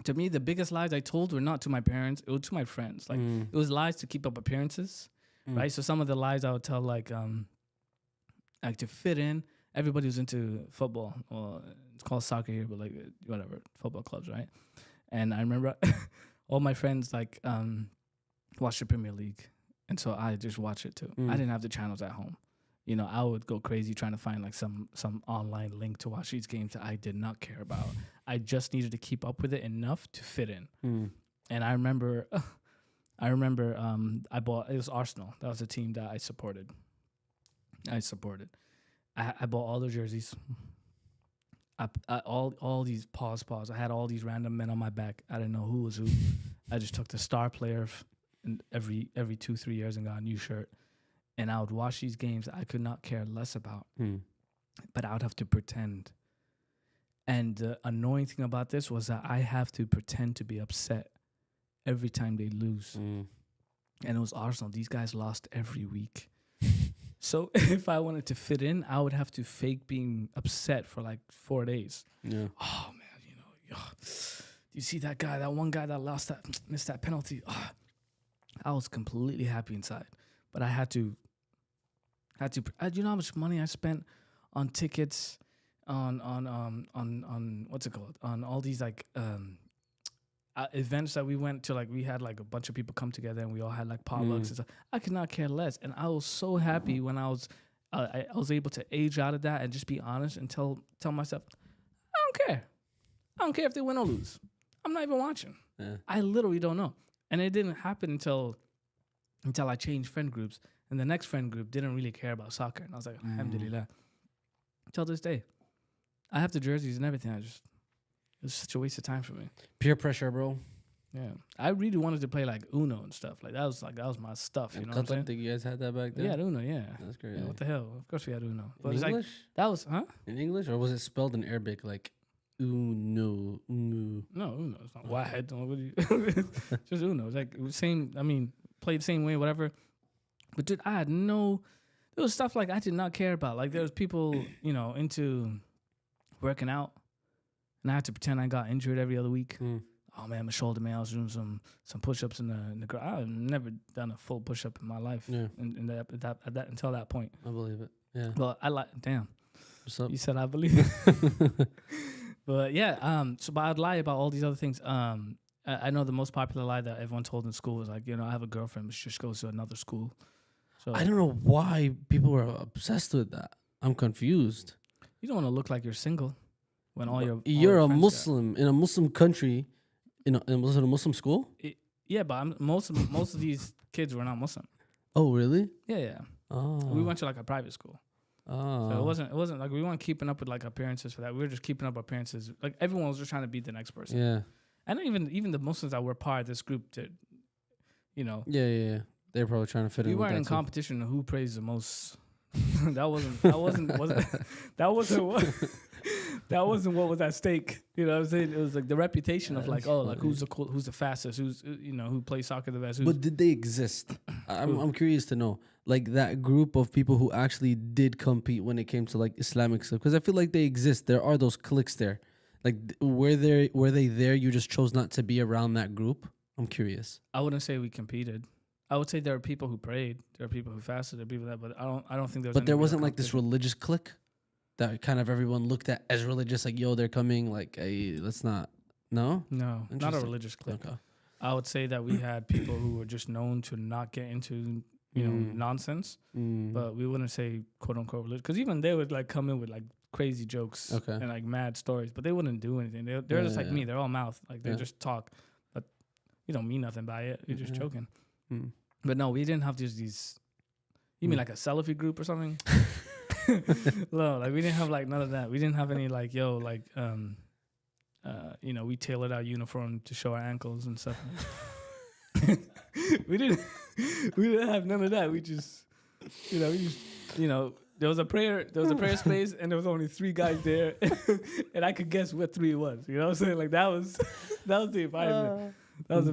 to me, the biggest lies I told were not to my parents; it was to my friends. Like it was lies to keep up appearances, right? So some of the lies I would tell, like to fit in. Everybody was into football. Well, it's called soccer here, but like whatever, football clubs, right? And I remember all my friends like watched the Premier League, and so I just watched it too. I didn't have the channels at home. You know, I would go crazy trying to find like some online link to watch these games that I did not care about. I just needed to keep up with it enough to fit in. And I remember, I bought, it was Arsenal. That was a team that I supported. I bought all the jerseys. All these pause. I had all these random men on my back. I didn't know who was who. I just took the star player every 2-3 years and got a new shirt. And I would watch these games I could not care less about, but I would have to pretend. And the annoying thing about this was that I have to pretend to be upset every time they lose. And it was Arsenal. These guys lost every week. So if I wanted to fit in, I would have to fake being upset for like 4 days. Yeah. Oh, man, you see that guy, that one guy that missed that penalty. Oh, I was completely happy inside, but I had to. Do you know how much money I spent on tickets, on what's it called? On all these like events that we went to. Like we had like a bunch of people come together and we all had like potlucks and stuff. I could not care less, and I was so happy when I was able to age out of that and just be honest and tell myself, I don't care. I don't care if they win or lose. I'm not even watching. Yeah. I literally don't know, and it didn't happen until I changed friend groups. And the next friend group didn't really care about soccer. And I was like, alhamdulillah. Till this day. I have the jerseys and everything. It was such a waste of time for me. Peer pressure, bro. Yeah. I really wanted to play like Uno and stuff. That was my stuff. You know what I'm saying? Think you guys had that back then? Yeah, Uno, yeah. That's great. Yeah, what the hell? Of course we had Uno. But in English? That was, huh? In English? Or was it spelled in Arabic like Uno? No, Uno. It's not Wahed. Just Uno. It's like same, played the same way, whatever. But dude, there was stuff like I did not care about. Like there was people, into working out, and I had to pretend I got injured every other week. Oh man, my shoulder, man, I was doing some push-ups in the ground. I've never done a full push-up in my life. Yeah. Until that point. I believe it. Yeah. Well, damn. What's up? You said I believe it. But yeah, but I'd lie about all these other things. I know the most popular lie that everyone told in school was like, I have a girlfriend, but she just goes to another school. So I don't know why people were obsessed with that. I'm confused. You don't want to look like you're single when you're a Muslim in a Muslim country, was it a Muslim school? Yeah, but most of these kids were not Muslim. Oh, really? Yeah. Oh. We went to like a private school. Oh. So it wasn't like we weren't keeping up with like appearances for that. We were just keeping up appearances. Like everyone was just trying to beat the next person. Yeah. And even the Muslims that were part of this group did, Yeah. They're probably trying to fit in. We weren't in competition on who prays the most. that wasn't what was at stake. You know what I'm saying? It was like the reputation of like, who's the fastest, who plays soccer the best. But did they exist? I'm curious to know, like that group of people who actually did compete when it came to like Islamic stuff, because I feel like they exist. There are those cliques there. Like were they there? You just chose not to be around that group. I'm curious. I wouldn't say we competed. I would say there are people who prayed, there are people who fasted, there are people that, but I don't think there was. But there wasn't like this religious clique that kind of everyone looked at as religious, like, yo, they're coming, like, hey, let's not. No, not a religious clique. Okay. I would say that we had people who were just known to not get into nonsense, but we wouldn't say quote unquote religious, because even they would like come in with like crazy jokes and like mad stories, but they wouldn't do anything. They're just like me. They're all mouth, like they just talk, but you don't mean nothing by it. You're just joking. But no, we didn't have these. You mean like a Salafi group or something? No, like we didn't have like none of that. We didn't have any like we tailored our uniform to show our ankles and stuff. we didn't have none of that. We just there was a prayer space and there was only 3 guys there and I could guess what 3 was. You know what I'm saying? Like that was the environment. That was the